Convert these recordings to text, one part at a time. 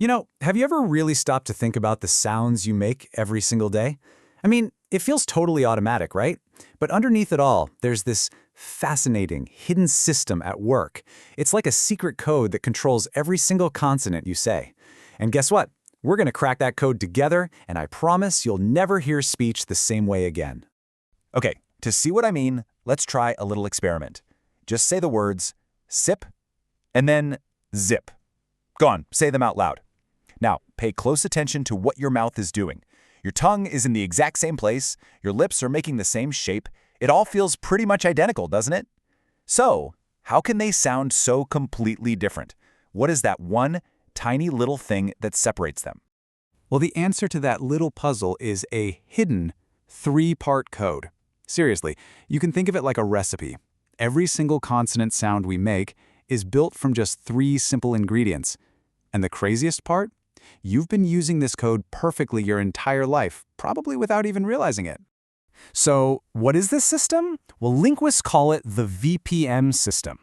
Have you ever really stopped to think about the sounds you make every single day? I mean, it feels totally automatic, right? But underneath it all, there's this fascinating, hidden system at work. It's like a secret code that controls every single consonant you say. And guess what? We're going to crack that code together, and I promise you'll never hear speech the same way again. Okay, to see what I mean, let's try a little experiment. Just say the words sip and then zip. Go on, say them out loud. Now, pay close attention to what your mouth is doing. Your tongue is in the exact same place, your lips are making the same shape. It all feels pretty much identical, doesn't it? So, how can they sound so completely different? What is that one tiny little thing that separates them? Well, the answer to that little puzzle is a hidden three-part code. Seriously, you can think of it like a recipe. Every single consonant sound we make is built from just three simple ingredients. And the craziest part? You've been using this code perfectly your entire life, probably without even realizing it. So, what is this system? Well, linguists call it the VPM system.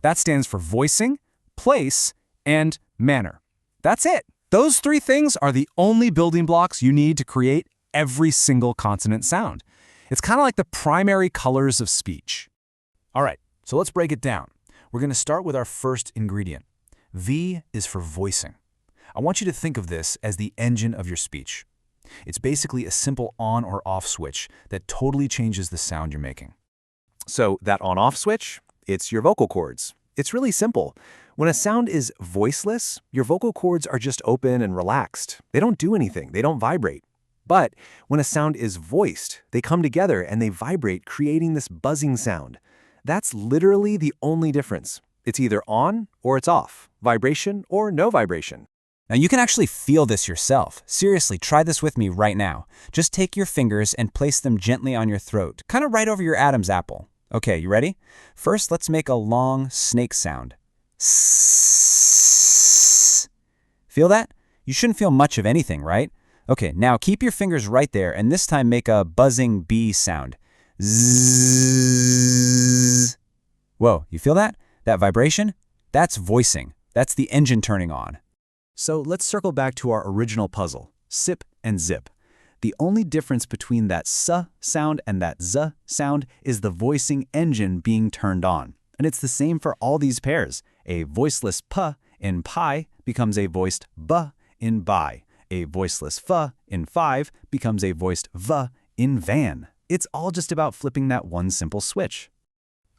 That stands for voicing, place, and manner. That's it. Those three things are the only building blocks you need to create every single consonant sound. It's kind of like the primary colors of speech. All right, so let's break it down. We're going to start with our first ingredient. V is for voicing. I want you to think of this as the engine of your speech. It's basically a simple on or off switch that totally changes the sound you're making. So that on-off switch, it's your vocal cords. It's really simple. When a sound is voiceless, your vocal cords are just open and relaxed. They don't do anything. They don't vibrate. But when a sound is voiced, they come together and they vibrate, creating this buzzing sound. That's literally the only difference. It's either on or it's off, vibration or no vibration. Now you can actually feel this yourself. Seriously, try this with me right now. Just take your fingers and place them gently on your throat, kind of right over your Adam's apple. Okay, you ready? First, let's make a long snake sound. Sss. Feel that? You shouldn't feel much of anything, right? Okay, now keep your fingers right there and this time make a buzzing bee sound. Zzz. Whoa, you feel that? That vibration? That's voicing. That's the engine turning on. So let's circle back to our original puzzle, sip and zip. The only difference between that s sound and that z sound is the voicing engine being turned on. And it's the same for all these pairs. A voiceless p in pie becomes a voiced b in buy. A voiceless f in five becomes a voiced v in van. It's all just about flipping that one simple switch.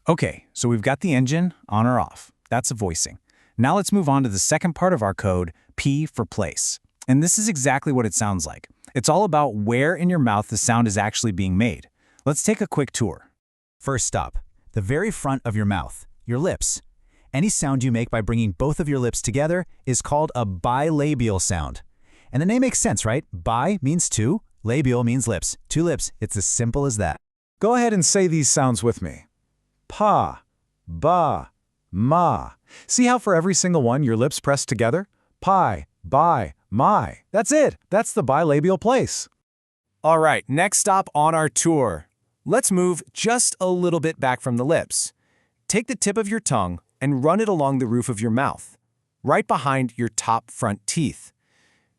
Okay, so we've got the engine on or off. That's a voicing. Now let's move on to the second part of our code, P for place. And this is exactly what it sounds like. It's all about where in your mouth the sound is actually being made. Let's take a quick tour. First stop, the very front of your mouth, your lips. Any sound you make by bringing both of your lips together is called a bilabial sound. And the name makes sense, right? Bi means two, labial means lips. Two lips, it's as simple as that. Go ahead and say these sounds with me. Pa, ba, ma. See how for every single one your lips press together? Pie, bi, my. That's it. That's the bilabial place. All right, next stop on our tour. Let's move just a little bit back from the lips. Take the tip of your tongue and run it along the roof of your mouth, right behind your top front teeth.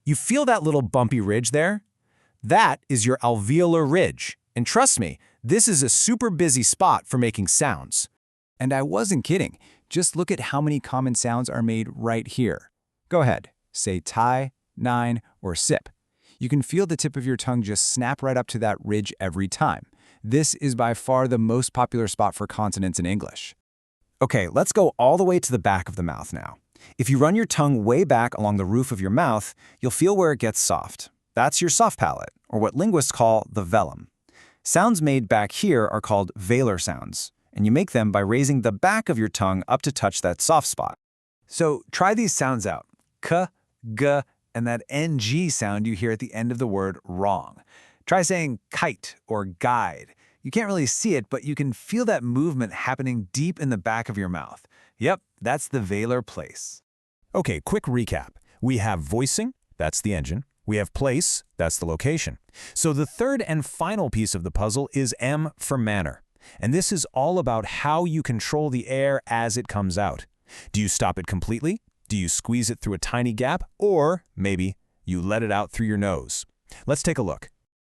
You feel that little bumpy ridge there? That is your alveolar ridge. And trust me, this is a super busy spot for making sounds. And I wasn't kidding. Just look at how many common sounds are made right here. Go ahead, say tie, nine, or sip. You can feel the tip of your tongue just snap right up to that ridge every time. This is by far the most popular spot for consonants in English. Okay, let's go all the way to the back of the mouth now. If you run your tongue way back along the roof of your mouth, you'll feel where it gets soft. That's your soft palate, or what linguists call the velum. Sounds made back here are called velar sounds, and you make them by raising the back of your tongue up to touch that soft spot. So try these sounds out. K, g, and that ng sound you hear at the end of the word wrong. Try saying kite or guide. You can't really see it, but you can feel that movement happening deep in the back of your mouth. Yep, that's the velar place. Okay, quick recap. We have voicing, that's the engine. We have place, that's the location. So the third and final piece of the puzzle is M for manner. And this is all about how you control the air as it comes out. Do you stop it completely? Do Do you squeeze it through a tiny gap, or maybe you let it out through your nose? Let's take a look.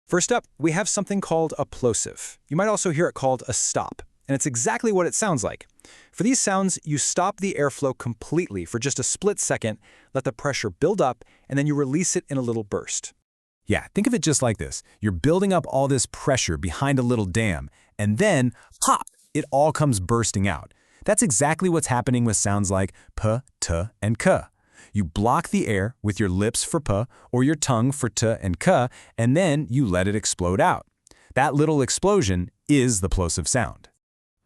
First up, we have something called a plosive. You might also hear it called a stop, and it's exactly what it sounds like. For these sounds, you stop the airflow completely for just a split second, let the pressure build up, and then you release it in a little burst. Yeah, think of it just like this. You're building up all this pressure behind a little dam, and then, pop, it all comes bursting out. That's exactly what's happening with sounds like p, t, and k. You block the air with your lips for p or your tongue for t and k, and then you let it explode out. That little explosion is the plosive sound.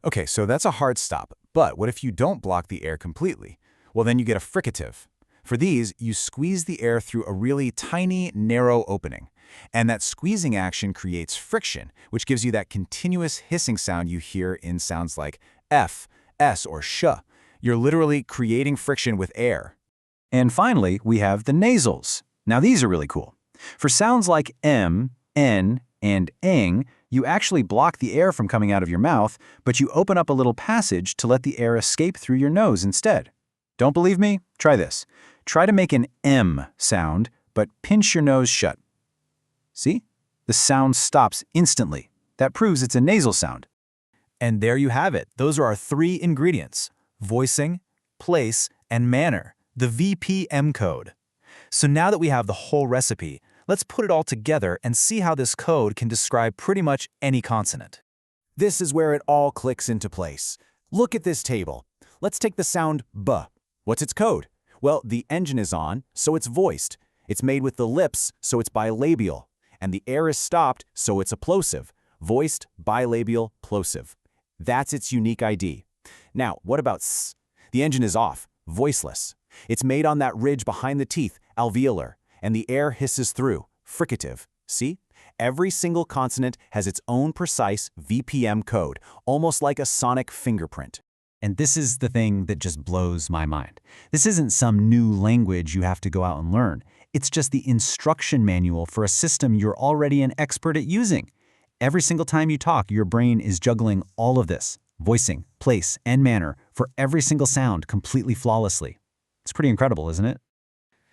Okay, so that's a hard stop, but what if you don't block the air completely? Well, then you get a fricative. For these, you squeeze the air through a really tiny, narrow opening. And that squeezing action creates friction, which gives you that continuous hissing sound you hear in sounds like f, s, or sh. You're literally creating friction with air. And finally, we have the nasals. Now these are really cool. For sounds like m, n, and ing, you actually block the air from coming out of your mouth, but you open up a little passage to let the air escape through your nose instead. Don't believe me? Try this. Try to make an M sound, but pinch your nose shut. See? The sound stops instantly. That proves it's a nasal sound. And there you have it. Those are our 3 ingredients: voicing, place, and manner, the VPM code. So now that we have the whole recipe, let's put it all together and see how this code can describe pretty much any consonant. This is where it all clicks into place. Look at this table. Let's take the sound b. What's its code? Well, the engine is on, so it's voiced. It's made with the lips, so it's bilabial. And the air is stopped, so it's a plosive. Voiced, bilabial, plosive. That's its unique ID. Now, what about s? The engine is off, voiceless. It's made on that ridge behind the teeth, alveolar, and the air hisses through, fricative. See? Every single consonant has its own precise VPM code, almost like a sonic fingerprint. And this is the thing that just blows my mind. This isn't some new language you have to go out and learn. It's just the instruction manual for a system you're already an expert at using. Every single time you talk, your brain is juggling all of this, voicing, place, and manner, for every single sound completely flawlessly. It's pretty incredible, isn't it?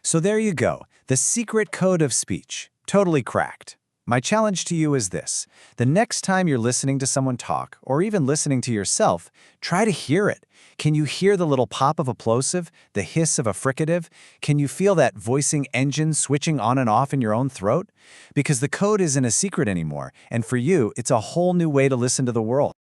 So there you go, the secret code of speech, totally cracked. My challenge to you is this. The next time you're listening to someone talk, or even listening to yourself, try to hear it. Can you hear the little pop of a plosive, the hiss of a fricative? Can you feel that voicing engine switching on and off in your own throat? Because the code isn't a secret anymore, and for you, it's a whole new way to listen to the world.